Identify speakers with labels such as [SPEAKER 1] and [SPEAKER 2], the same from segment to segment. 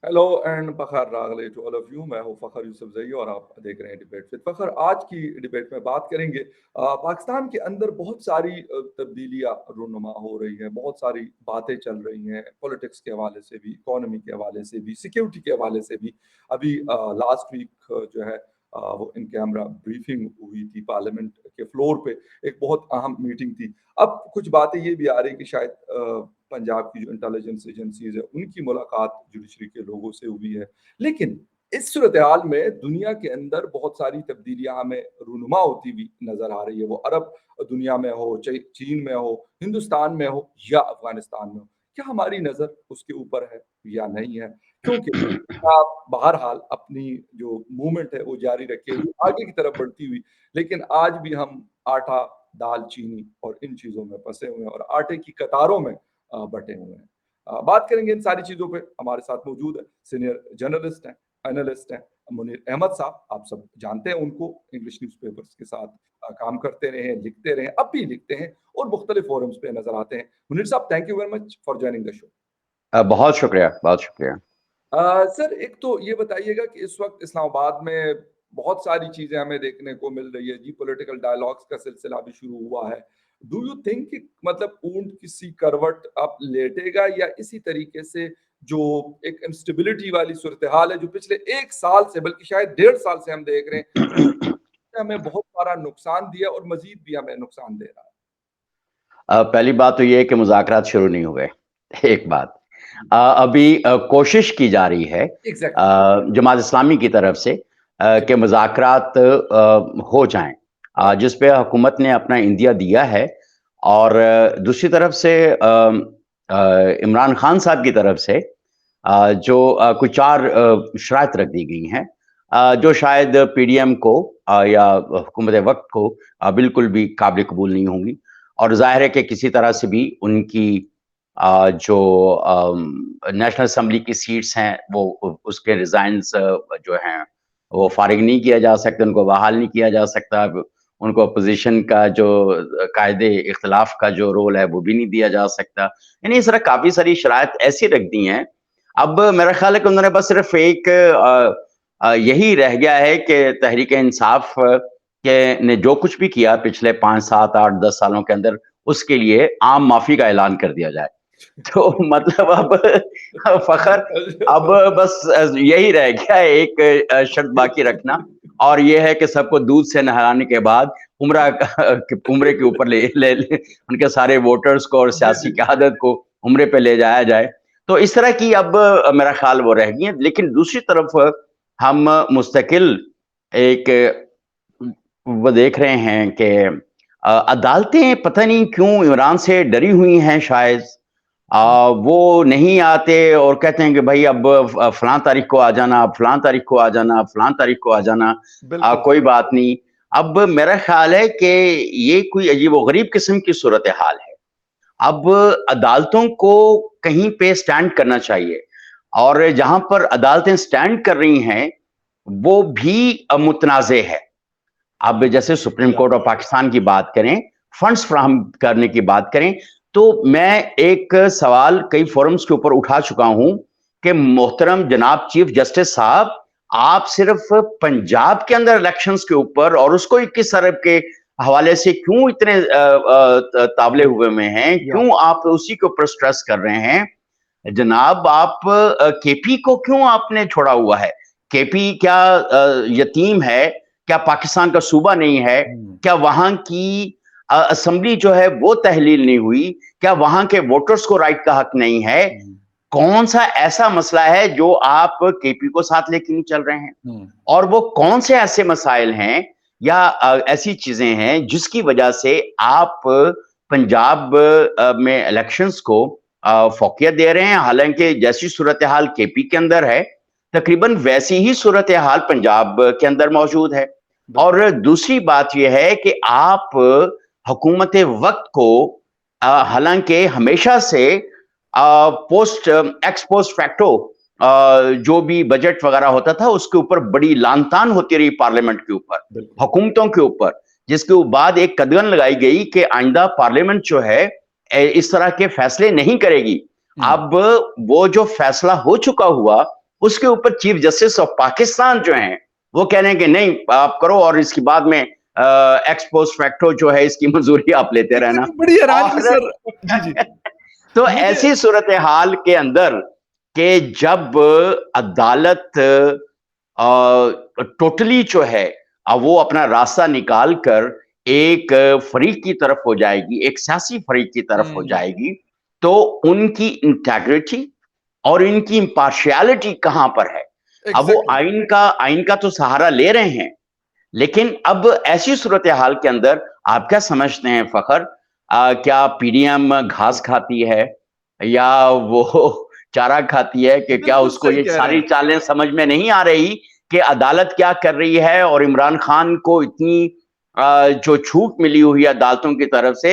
[SPEAKER 1] Hello and Fakhar रागले to all of you. मैं हूं फखर यूसुफजई और आप देख रहे हैं डिबेट विद फखर। आज की डिबेट में बात करेंगे पाकिस्तान के अंदर बहुत सारी तब्दीलियां रूनुमा हो रही हैं, बहुत सारी बातें चल रही हैं पॉलिटिक्स के हवाले से भी, इकोनॉमी के हवाले से भी, सिक्योरिटी के हवाले से भी। अभी लास्ट वीक जो है वो इन कैमरा ब्रीफिंग हुई थी पार्लियामेंट के फ्लोर पे, एक बहुत अहम मीटिंग थी। अब कुछ बातें ये भी आ रही कि शायद पंजाब की जो इंटेलिजेंस एजेंसीज है उनकी मुलाकात जुडिशरी के लोगों से हुई है। लेकिन इस सूरत हाल में दुनिया के अंदर बहुत सारी तब्दीलियां हमें रूनुमा होती हुई नजर आ रही है, वो अरब दुनिया में हो, चाहे चीन में हो, हिंदुस्तान में हो या अफगानिस्तान में हो। क्या हमारी नजर उसके ऊपर है या नहीं है? क्योंकि बहरहाल अपनी जो मूवमेंट है वो जारी रखे हुए आगे की तरफ बढ़ती हुई, लेकिन आज भी हम आटा, दाल, चीनी और इन चीजों में फंसे हुए हैं और आटे की कतारों में बटे हुए हैं। बात करेंगे इन सारी चीजों पे। हमारे साथ मौजूद है सीनियर जर्नलिस्ट हैं, एनालिस्ट हैं, मुनीर अहमद साहब। आप सब जानते हैं उनको, इंग्लिश न्यूज़पेपर्स के साथ काम करते रहे हैं, लिखते रहे हैं, अब भी लिखते हैं और मुख्तलिफ फोरम्स पे नजर आते हैं। मुनीर साहब, thank you very much for joining the show.
[SPEAKER 2] बहुत शुक्रिया, बहुत शुक्रिया।
[SPEAKER 1] सर, एक तो ये बताइएगा कि इस वक्त इस्लामाबाद में बहुत सारी चीजें हमें देखने को मिल रही है जी। पॉलिटिकल डायलॉग्स का सिलसिला भी शुरू हुआ है। डू यू थिंक कि मतलब ऊंट किसी करवट अब लेटेगा या इसी तरीके से जो एक इंस्टेबिलिटी वाली सूरत हाल है जो पिछले 1 साल से, बल्कि शायद 1.5 साल से हम देख रहे हैं, हमें बहुत सारा नुकसान दिया और मजीद भी हमें नुकसान दे रहा है?
[SPEAKER 2] पहली बात तो ये है कि मुज़ाकरात शुरू नहीं हुए। एक बात, अभी कोशिश की जा रही है
[SPEAKER 1] एग्जैक्टली।
[SPEAKER 2] जमात इस्लामी की तरफ से कि मुज़ाकरात हो जाएं, जिस पे हुकूमत ने अपना इंदिया दिया है। और दूसरी तरफ से इमरान खान साहब की तरफ से जो कुछ 4 शराइत रख दी गई हैं, जो शायद पीडीएम को या हुकूमत वक्त को बिल्कुल भी काबिल कबूल नहीं होंगी। और जाहिर है कि किसी तरह से भी उनकी जो नेशनल असम्बली की सीट्स हैं वो उसके रिजाइन्स जो हैं वो फारिग नहीं किया जा सकता, उनको बहाल नहीं किया जा सकता। उनको अपोजिशन का जो कायदे इख्तिलाफ का जो रोल है वो भी नहीं दिया जा सकता। यानी इस तरह काफ़ी सारी शराइत ऐसी रख दी हैं। अब मेरा ख्याल है कि उन्होंने बस सिर्फ एक यही रह गया है कि तहरीक इंसाफ के ने जो कुछ भी किया पिछले 5, 7, 8, 10 सालों के अंदर, उसके लिए आम माफी का ऐलान कर दिया जाए। तो मतलब अब फखर, अब बस यही रह गया है, एक शर्त बाकी रखना, और ये है कि सबको दूध से नहलाने के बाद उम्रा उम्रे के ऊपर ले उनके सारे वोटर्स को और सियासी क़यादत को उम्रे पे ले जाया जाए। तो इस तरह की अब मेरा ख्याल वो रह गई है। लेकिन दूसरी तरफ हम मुस्तकिल एक वो देख रहे हैं कि अदालतें पता नहीं क्यों इमरान से डरी हुई हैं शायद। वो नहीं आते और कहते हैं कि भाई अब फलां तारीख को आ जाना, फलां तारीख को आ जाना, फलां तारीख को आ जाना, कोई बात नहीं। अब मेरा ख्याल है कि ये कोई अजीबोगरीब किस्म की सूरत हाल है। अब अदालतों को कहीं पे स्टैंड करना चाहिए, और जहां पर अदालतें स्टैंड कर रही हैं वो भी मुतनाज़े है। अब जैसे सुप्रीम कोर्ट ऑफ पाकिस्तान की बात करें, फंड्स फ्राहम करने की बात करें, तो मैं एक सवाल कई फोरम्स के ऊपर उठा चुका हूं कि मोहतरम जनाब चीफ जस्टिस साहब, आप सिर्फ पंजाब के अंदर इलेक्शंस के ऊपर और उसको 21 अरब के हवाले से क्यों इतने तावले हुए हैं, क्यों आप उसी के ऊपर स्ट्रेस कर रहे हैं? जनाब, आप केपी को क्यों आपने छोड़ा हुआ है? केपी क्या यतीम है? क्या पाकिस्तान का सूबा नहीं है? क्या वहां की असेंबली जो है वो तहलील नहीं हुई? क्या वहां के वोटर्स को राइट का हक नहीं है? कौन सा ऐसा मसला है जो आप केपी को साथ लेके नहीं चल रहे हैं? और वो कौन से ऐसे मसाइल हैं या ऐसी चीजें हैं जिसकी वजह से आप पंजाब में इलेक्शंस को फोकियत दे रहे हैं? हालांकि जैसी सूरत हाल केपी के अंदर है, तकरीबन वैसी ही सूरत हाल पंजाब के अंदर मौजूद है। और दूसरी बात यह है कि आप हुकूमत वक्त को हालांकि हमेशा से पोस्ट एक्स पोस्ट फैक्टो जो भी बजट वगैरह होता था उसके ऊपर बड़ी लानतान होती रही पार्लियामेंट के ऊपर, हुकूमतों के ऊपर, जिसके बाद एक कदगन लगाई गई कि आइंदा पार्लियामेंट जो है इस तरह के फैसले नहीं करेगी। अब वो जो फैसला हो चुका हुआ उसके ऊपर चीफ जस्टिस ऑफ पाकिस्तान जो हैं वो कह रहे हैं कि नहीं आप करो, और इसके बाद में एक्स पोस्ट फैक्टो जो है इसकी मंजूरी आप लेते रहना।
[SPEAKER 1] बड़ी हैरानगी
[SPEAKER 2] और
[SPEAKER 1] सर। जी जी।
[SPEAKER 2] तो
[SPEAKER 1] मुझे
[SPEAKER 2] ऐसी सूरत हाल के अंदर कि जब अदालत टोटली जो है वो अपना रास्ता निकाल कर एक फरीक की तरफ हो जाएगी, एक सियासी फरीक की तरफ हो जाएगी, तो उनकी इंटेग्रिटी और इनकी इम्पार्शियलिटी कहां पर है? अब वो
[SPEAKER 1] एग्जैक्टली
[SPEAKER 2] आइन का तो सहारा ले रहे हैं, लेकिन अब ऐसी सूरत हाल के अंदर आप क्या समझते हैं फखर, क्या पीडीएम घास खाती है या वो चारा खाती है, कि क्या
[SPEAKER 1] बिल्कुल
[SPEAKER 2] उसको
[SPEAKER 1] सही
[SPEAKER 2] ये
[SPEAKER 1] कह रहे
[SPEAKER 2] सारी
[SPEAKER 1] हैं।
[SPEAKER 2] चालें समझ में नहीं आ रही कि अदालत क्या कर रही है, और इमरान खान को इतनी जो छूट मिली हुई है अदालतों की तरफ से।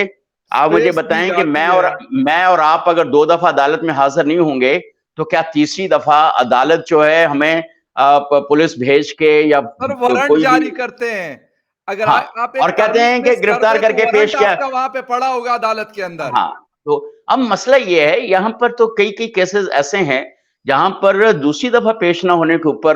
[SPEAKER 2] आप मुझे
[SPEAKER 1] स्पेस दी
[SPEAKER 2] बताएं कि
[SPEAKER 1] जाती है।
[SPEAKER 2] मैं और आप अगर 2 दफा अदालत में हाजिर नहीं होंगे, तो क्या तीसरी दफा अदालत जो है हमें पुलिस भेज के या
[SPEAKER 1] सर वारंट
[SPEAKER 2] कोई भी,
[SPEAKER 1] जारी करते हैं। अगर
[SPEAKER 2] हाँ,
[SPEAKER 1] आप
[SPEAKER 2] और
[SPEAKER 1] एक
[SPEAKER 2] कहते
[SPEAKER 1] कर्मी
[SPEAKER 2] हैं कि
[SPEAKER 1] केस कर
[SPEAKER 2] गिरफ्तार
[SPEAKER 1] दे तो
[SPEAKER 2] करके पेश
[SPEAKER 1] वारंट
[SPEAKER 2] किया।
[SPEAKER 1] आपका वहां पे पड़ा होगा अदालत के अंदर।
[SPEAKER 2] हाँ, तो अब मसला ये है, यहां पर तो कई कई केसेस ऐसे हैं जहां पर दूसरी दफा पेश ना होने के ऊपर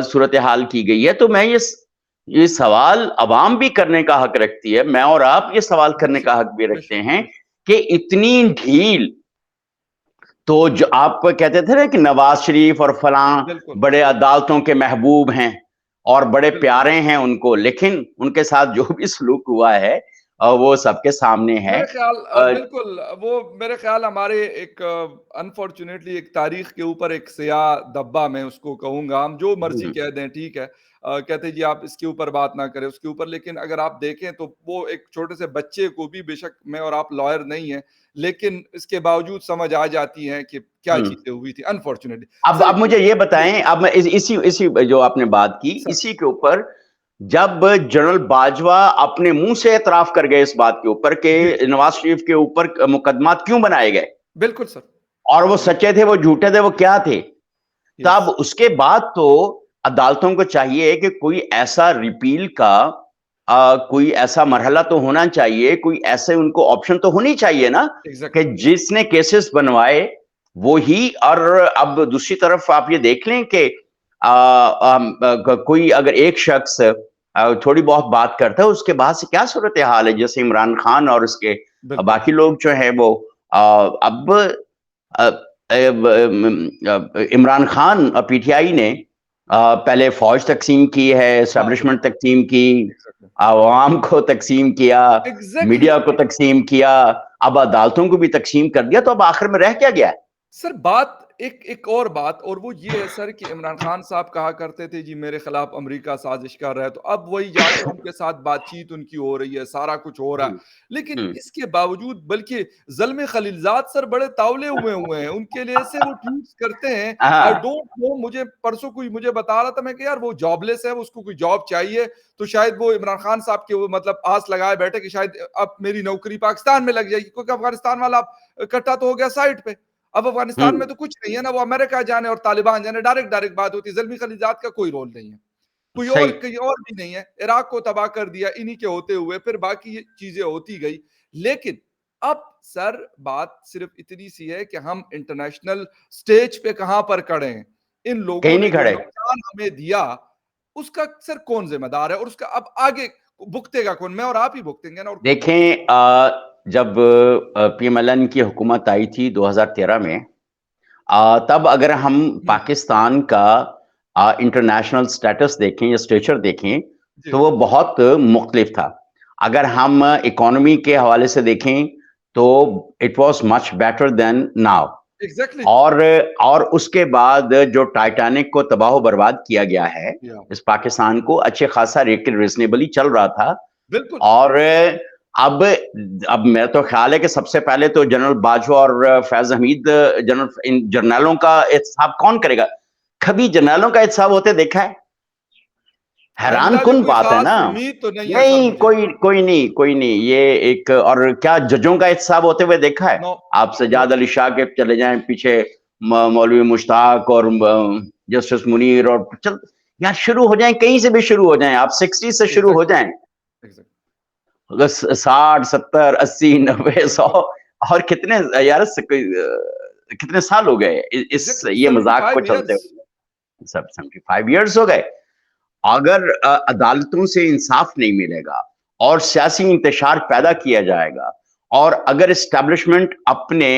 [SPEAKER 2] सूरत हाल की गई है। तो मैं ये सवाल अवाम भी करने का हक रखती है, मैं और आप ये सवाल करने का
[SPEAKER 1] बेशक
[SPEAKER 2] हक भी रखते
[SPEAKER 1] बेशक
[SPEAKER 2] हैं
[SPEAKER 1] बेशक।
[SPEAKER 2] कि इतनी ढील, तो जो आप कहते थे ना कि नवाज शरीफ और फलां
[SPEAKER 1] बिल्कुल
[SPEAKER 2] बड़े अदालतों के महबूब हैं और बड़े
[SPEAKER 1] बिल्कुल।
[SPEAKER 2] प्यारे हैं उनको, लेकिन उनके साथ जो भी सलूक हुआ है वो सबके सामने है।
[SPEAKER 1] मेरे ख्याल बिल्कुल वो मेरे ख्याल हमारे एक अनफॉर्चुनेटली एक तारीख के ऊपर एक स्याह धब्बा, मैं उसको कहूंगा, हम जो मर्जी कह दें ठीक है। कहते जी आप इसके ऊपर बात ना करें उसके ऊपर, लेकिन अगर आप देखें तो वो एक छोटे से बच्चे को भी, बेशक मैं और आप लॉयर नहीं है, लेकिन इसके बावजूद समझ आ जाती है कि क्या
[SPEAKER 2] हम्म।
[SPEAKER 1] चीजें हुई थी अनफॉर्चुनेटली।
[SPEAKER 2] अब
[SPEAKER 1] सर एक
[SPEAKER 2] मुझे ये
[SPEAKER 1] जी
[SPEAKER 2] बताएं, अब मैं इसी इसी जो आपने बात की
[SPEAKER 1] सर।
[SPEAKER 2] इसी के ऊपर, जब जनरल बाजवा अपने मुंह से एतराफ कर गए इस बात के ऊपर
[SPEAKER 1] जी
[SPEAKER 2] कि नवाज शरीफ के ऊपर मुकदमा क्यों बनाए गए,
[SPEAKER 1] बिल्कुल सर।
[SPEAKER 2] और वो सच्चे थे वो झूठे थे वो क्या थे,
[SPEAKER 1] यस।
[SPEAKER 2] तब उसके बाद तो अदालतों को चाहिए कि कोई ऐसा रिपील का कोई ऐसा मरहला तो होना चाहिए, कोई ऐसे उनको ऑप्शन तो होनी चाहिए ना, कि
[SPEAKER 1] एग्जैक्टली
[SPEAKER 2] जिसने केसेस बनवाए वो ही। और अब दूसरी तरफ आप ये देख लें कि कोई अगर एक शख्स थोड़ी बहुत बात करता है, उसके बाद से क्या सूरत हाल है, जैसे इमरान खान और उसके
[SPEAKER 1] बिल्कुल
[SPEAKER 2] बाकी लोग जो है वो अब इमरान खान पीटीआई ने पहले फौज तकसीम की है,
[SPEAKER 1] हाँ
[SPEAKER 2] एस्टेब्लिशमेंट तकसीम की,
[SPEAKER 1] एग्जैक्टली
[SPEAKER 2] आवाम को तकसीम किया,
[SPEAKER 1] एग्जैक्टली।
[SPEAKER 2] मीडिया को तकसीम किया, अब अदालतों को भी तकसीम कर दिया, तो अब आखिर में रह क्या गया?
[SPEAKER 1] सर बात एक एक और बात, और वो ये है सर कि इमरान खान साहब कहा करते थे जी मेरे खिलाफ अमेरिका साजिश कर रहा है, तो अब वही जाके उनके साथ बातचीत उनकी हो रही है, सारा कुछ हो रहा है, लेकिन
[SPEAKER 2] हम्म।
[SPEAKER 1] इसके बावजूद बल्कि ज़ल्मे खलीलज़ाद सर बड़े तावले हुए हैं, उनके लिए से वो ट्वीट्स करते हैं। आई
[SPEAKER 2] हाँ।
[SPEAKER 1] डोंट नो, मुझे परसों कोई मुझे बता रहा था मैं कि यार वो जॉबलेस है, उसको कोई जॉब चाहिए, तो शायद वो इमरान खान साहब के वो मतलब आस लगाए बैठे कि शायद अब मेरी नौकरी पाकिस्तान में लग जाएगी, क्योंकि अफगानिस्तान वाला इकट्ठा तो हो गया साइड पे। अब अफगानिस्तान में
[SPEAKER 2] हम्म।
[SPEAKER 1] तो कुछ नहीं है ना, वो अमेरिका जाने और तालिबान जाने, डायरेक्ट डायरेक्ट बात होती है। ज़ल्मी खलीलज़ाद का कोई रोल नहीं है,
[SPEAKER 2] सही।
[SPEAKER 1] कोई और भी नहीं है। इराक को तबाह कर दिया इन्हीं के होते हुए, फिर बाकी ये चीजें होती गई। लेकिन अब सर बात सिर्फ इतनी सी है कि हम इंटरनेशनल स्टेज पे कहां पर खड़े हैं। इन लोगों
[SPEAKER 2] कहीं
[SPEAKER 1] ने
[SPEAKER 2] नहीं
[SPEAKER 1] जो
[SPEAKER 2] खड़े।
[SPEAKER 1] नुकसान हमें दिया उसका सर कौन जिम्मेदार है, और उसका अब आगे भुगतेगा कौन? मैं और आप ही भुगतेंगे ना, और कोई नहीं।
[SPEAKER 2] देखें, जब पीएमएलएन की हुकूमत आई थी 2013 में, तब अगर हम
[SPEAKER 1] हम्म,
[SPEAKER 2] पाकिस्तान का इंटरनेशनल स्टेटस देखें या स्टेचर देखें,
[SPEAKER 1] जी
[SPEAKER 2] तो वो बहुत मुख्तलिफ था। अगर हम इकोनॉमी के हवाले से देखें तो it was much better than now.
[SPEAKER 1] Exactly.
[SPEAKER 2] और उसके बाद जो टाइटैनिक को तबाह बर्बाद किया गया है,
[SPEAKER 1] या
[SPEAKER 2] इस पाकिस्तान को अच्छे खासा रिजनेबली चल रहा था।
[SPEAKER 1] बिल्कुल।
[SPEAKER 2] और अब मेरा तो ख्याल है कि सबसे पहले तो जनरल बाजवा और फैज हमीद, इन जर्नलों का एहतसाब कौन करेगा? कभी जर्नलों का एहतसाब होते देखा है? हैरान
[SPEAKER 1] आइंदा भी
[SPEAKER 2] कुन
[SPEAKER 1] कोई
[SPEAKER 2] बात है
[SPEAKER 1] खास
[SPEAKER 2] ना।
[SPEAKER 1] उम्मीद तो नहीं है सर
[SPEAKER 2] नहीं,
[SPEAKER 1] मुझे।
[SPEAKER 2] कोई नहीं ये एक, और क्या जजों का एहतसाब होते हुए देखा है?
[SPEAKER 1] नो
[SPEAKER 2] आप
[SPEAKER 1] नो।
[SPEAKER 2] सजाद अली शाह के चले जाएं पीछे, मौलवी मुश्ताक और जस्टिस मुनीर, और चल यार शुरू हो जाएं, कहीं से भी शुरू हो जाएं, आप 60 से शुरू हो
[SPEAKER 1] एग्जैक्टली
[SPEAKER 2] जाएं,
[SPEAKER 1] एग्जैक्टली।
[SPEAKER 2] 60 70 80 90 100, और कितने यार कितने साल हो गए इस
[SPEAKER 1] एग्जैक्टली
[SPEAKER 2] ये मजाक को
[SPEAKER 1] 75
[SPEAKER 2] चलते
[SPEAKER 1] इयर्स।
[SPEAKER 2] हुए? सब 75 ईयर्स हो गए। अगर अदालतों से इंसाफ नहीं मिलेगा और सियासी इंतशार पैदा किया जाएगा और अगर एस्टेब्लिशमेंट अपने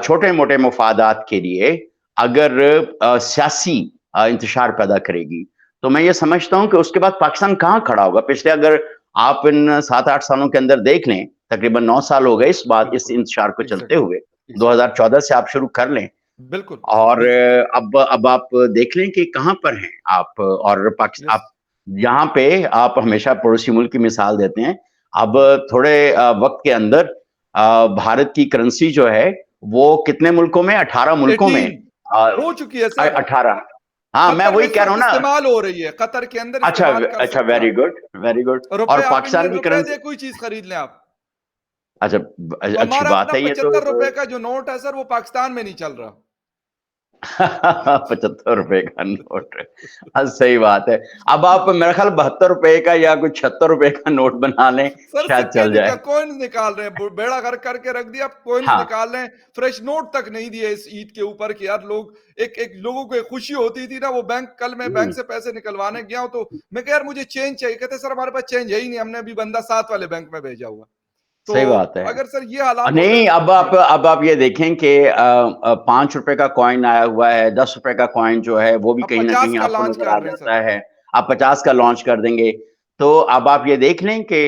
[SPEAKER 2] छोटे मोटे मुफादात के लिए अगर सियासी इंतशार पैदा करेगी, तो मैं ये समझता हूं कि उसके बाद पाकिस्तान कहां खड़ा होगा। पिछले अगर आप इन 7-8 सालों के अंदर देख लें, तकरीबन 9 साल हो गए इस बात इस
[SPEAKER 1] बिल्कुल,
[SPEAKER 2] इंतशार को चलते
[SPEAKER 1] एग्ज़ैक्टली,
[SPEAKER 2] हुए।
[SPEAKER 1] एग्ज़ैक्टली।
[SPEAKER 2] 2014 से आप शुरू कर लें
[SPEAKER 1] बिल्कुल,
[SPEAKER 2] और
[SPEAKER 1] बिल्कुल।
[SPEAKER 2] अब आप देख लें कि कहां पर हैं आप और
[SPEAKER 1] यस।
[SPEAKER 2] आप यहाँ पे आप हमेशा पड़ोसी मुल्क की मिसाल देते हैं। अब थोड़े वक्त के अंदर भारत की करेंसी जो है वो कितने मुल्कों में, 18 मुल्कों में
[SPEAKER 1] 18 हो चुकी है सर।
[SPEAKER 2] 18। हाँ, मैं
[SPEAKER 1] कतर
[SPEAKER 2] वही
[SPEAKER 1] में
[SPEAKER 2] कह रहा
[SPEAKER 1] सिर्फ
[SPEAKER 2] हूँ ना।
[SPEAKER 1] इस्तेमाल हो रही है, कतर के अंदर
[SPEAKER 2] अच्छा,
[SPEAKER 1] इस्तेमाल कर
[SPEAKER 2] अच्छा,
[SPEAKER 1] सकता
[SPEAKER 2] वेरी
[SPEAKER 1] है।
[SPEAKER 2] Good, very good.
[SPEAKER 1] रुपए,
[SPEAKER 2] और
[SPEAKER 1] आप
[SPEAKER 2] पाकिस्तान
[SPEAKER 1] इंडियन
[SPEAKER 2] की
[SPEAKER 1] रुपए
[SPEAKER 2] करेंसी,
[SPEAKER 1] दे कोई चीज खरीद लें आप।
[SPEAKER 2] अच्छा,
[SPEAKER 1] तो
[SPEAKER 2] अच्छी
[SPEAKER 1] हमारा
[SPEAKER 2] बात
[SPEAKER 1] अपना
[SPEAKER 2] है ये तो।
[SPEAKER 1] 75 रुपए का जो नोट है सर, वो पाकिस्तान में नहीं चल रहा।
[SPEAKER 2] 75 रुपए का नोट। हाँ, सही बात है। अब आप मेरा ख्याल 72 रुपए का या कुछ 76 रुपए का नोट बना लें,
[SPEAKER 1] सर
[SPEAKER 2] शायद
[SPEAKER 1] सिक्के
[SPEAKER 2] चल जाए।
[SPEAKER 1] कॉइन्स निकाल रहे हैं, बेड़ा गर्क करके रख दिया, कॉइन्स
[SPEAKER 2] हाँ।
[SPEAKER 1] निकाल रहे हैं। फ्रेश नोट तक नहीं दिए इस ईद के ऊपर कि यार लोग, एक एक लोगों को एक खुशी होती थी ना। वो बैंक, कल मैं बैंक
[SPEAKER 2] हम्म,
[SPEAKER 1] से पैसे निकलवाने गया हूं, तो मैं कह यार मुझे चेंज चाहिए, कहते सर हमारे पास चेंज है ही नहीं, हमने अभी बंदा साथ वाले बैंक में भेजा हुआ। तो
[SPEAKER 2] सही बात है।
[SPEAKER 1] अगर सर ये हालात होते
[SPEAKER 2] नहीं,
[SPEAKER 1] तो जी।
[SPEAKER 2] अब आप ये देखें कि 5 रुपए का कॉइन आया हुआ है, 10 रुपए का कॉइन जो है वो भी
[SPEAKER 1] अब
[SPEAKER 2] कहीं ना
[SPEAKER 1] 50
[SPEAKER 2] कहीं
[SPEAKER 1] का
[SPEAKER 2] आपको
[SPEAKER 1] लॉन्च
[SPEAKER 2] नजर
[SPEAKER 1] कर
[SPEAKER 2] आ
[SPEAKER 1] रहे हैं सर।
[SPEAKER 2] जाता है। आप 50 का लॉन्च कर देंगे। तो अब आप ये देख लें कि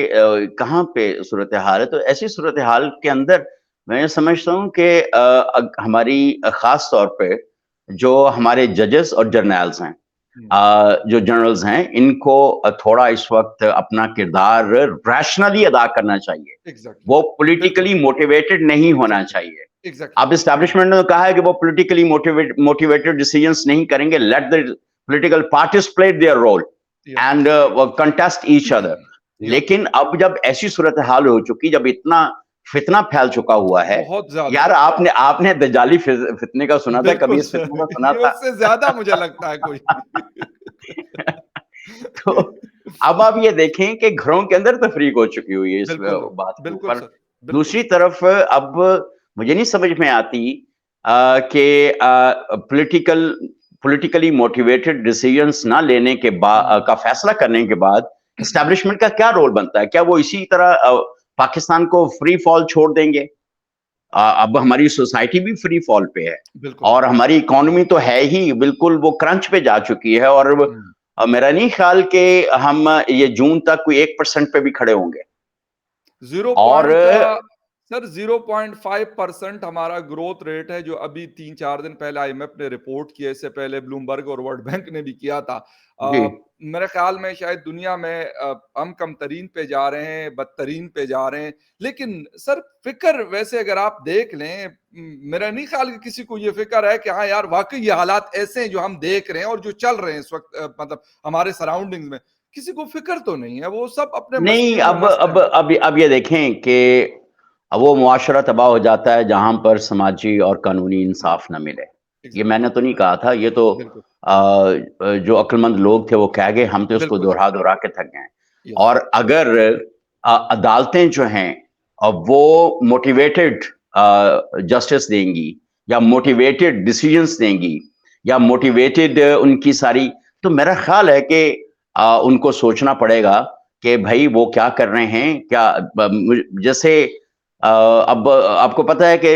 [SPEAKER 2] कहाँ पे सूरत हाल है। तो ऐसी सूरत हाल के अंदर मैं ये समझता हूँ कि हमारी खास तौर पे जो हमारे जजेस और जर्नल्स हैं,
[SPEAKER 1] हम्म,
[SPEAKER 2] जो जनरल्स हैं, इनको थोड़ा इस वक्त अपना किरदार रैशनली अदा करना चाहिए।
[SPEAKER 1] एग्जैक्टली।
[SPEAKER 2] वो
[SPEAKER 1] बिल्कुल।
[SPEAKER 2] पॉलिटिकली मोटिवेटेड नहीं होना
[SPEAKER 1] एग्जैक्टली।
[SPEAKER 2] चाहिए।
[SPEAKER 1] एग्जैक्टली।
[SPEAKER 2] अब एस्टैब्लिशमेंट ने तो कहा है कि वो पॉलिटिकली मोटिवेटेड डिसीजंस नहीं करेंगे। Let the political parties play their role
[SPEAKER 1] yeah.
[SPEAKER 2] And contest each other.
[SPEAKER 1] Yeah.
[SPEAKER 2] लेकिन अब जब ऐसी सूरत हाल हो चुकी, जब इतना फितना फैल चुका हुआ है,
[SPEAKER 1] बहुत ज्यादा।
[SPEAKER 2] यार आपने आपने दजाली फितने का सुना था कभी?
[SPEAKER 1] बिल्कुल
[SPEAKER 2] इस फितने
[SPEAKER 1] सर,
[SPEAKER 2] का सुना
[SPEAKER 1] ये
[SPEAKER 2] था?
[SPEAKER 1] उससे ज्यादा मुझे लगता है कोई।
[SPEAKER 2] तो अब आप ये देखें कि घरों के अंदर तफरीक हो चुकी हुई है इस
[SPEAKER 1] बिल्कुल।
[SPEAKER 2] बात के
[SPEAKER 1] बिल्कुल
[SPEAKER 2] ऊपर।
[SPEAKER 1] सर। बिल्कुल।
[SPEAKER 2] दूसरी तरफ अब मुझे नहीं समझ में आती कि पॉलिटिकल पॉलिटिकली मोटिवेटेड डिसीजंस ना लेने के बाद का फैसला करने के बाद एस्टैब्लिशमेंट का क्या रोल बनता है? क्या वो इसी तरह पाकिस्तान को फ्री फॉल छोड़ देंगे? अब हमारी सोसाइटी भी फ्री फॉल पे है
[SPEAKER 1] बिल्कुल।
[SPEAKER 2] और हमारी इकोनॉमी तो है ही बिल्कुल वो क्रंच पे जा चुकी है। और
[SPEAKER 1] हम्म।
[SPEAKER 2] मेरा नहीं ख्याल कि हम ये जून तक कोई 1% पे भी खड़े होंगे।
[SPEAKER 1] जीरो
[SPEAKER 2] और
[SPEAKER 1] पॉइंट सर 0.5% हमारा ग्रोथ रेट है, जो अभी 3-4 दिन पहले आईएमएफ ने रिपोर्ट किया। इससे पहले ब्लूमबर्ग और वर्ल्ड बैंक ने भी किया था।
[SPEAKER 2] जी,
[SPEAKER 1] मेरे ख्याल में शायद दुनिया में हम कम तरीन पे जा रहे हैं, बदतरीन पे जा रहे हैं। लेकिन सर फिक्र वैसे अगर आप देख लें, मेरा नहीं ख्याल कि किसी को ये फिक्र है कि हाँ यार वाकई ये हालात ऐसे हैं जो हम देख रहे हैं और जो चल रहे हैं इस वक्त, मतलब हमारे सराउंडिंग्स में। किसी को फिक्र तो नहीं है, वो सब अपने
[SPEAKER 2] नहीं,
[SPEAKER 1] मस्तियों में मस्त हैं।
[SPEAKER 2] अब ये देखें कि वो मुआशरा तबाह हो जाता है जहां पर समाजी और कानूनी इंसाफ न मिले। ये
[SPEAKER 1] एग्जैक्टली।
[SPEAKER 2] मैंने तो नहीं कहा था, ये तो
[SPEAKER 1] बिल्कुल।
[SPEAKER 2] जो अक्लमंद लोग थे वो कह गए, हम तो इसको
[SPEAKER 1] बिल्कुल सर।
[SPEAKER 2] दोहरा दोहरा के थक गए।
[SPEAKER 1] यस।
[SPEAKER 2] और अगर अदालतें जो हैं वो मोटिवेटेड जस्टिस देंगी या मोटिवेटेड डिसीजंस देंगी या मोटिवेटेड उनकी सारी, तो मेरा ख्याल है कि उनको सोचना पड़ेगा कि भाई वो क्या कर रहे हैं। क्या जैसे अब आपको पता है कि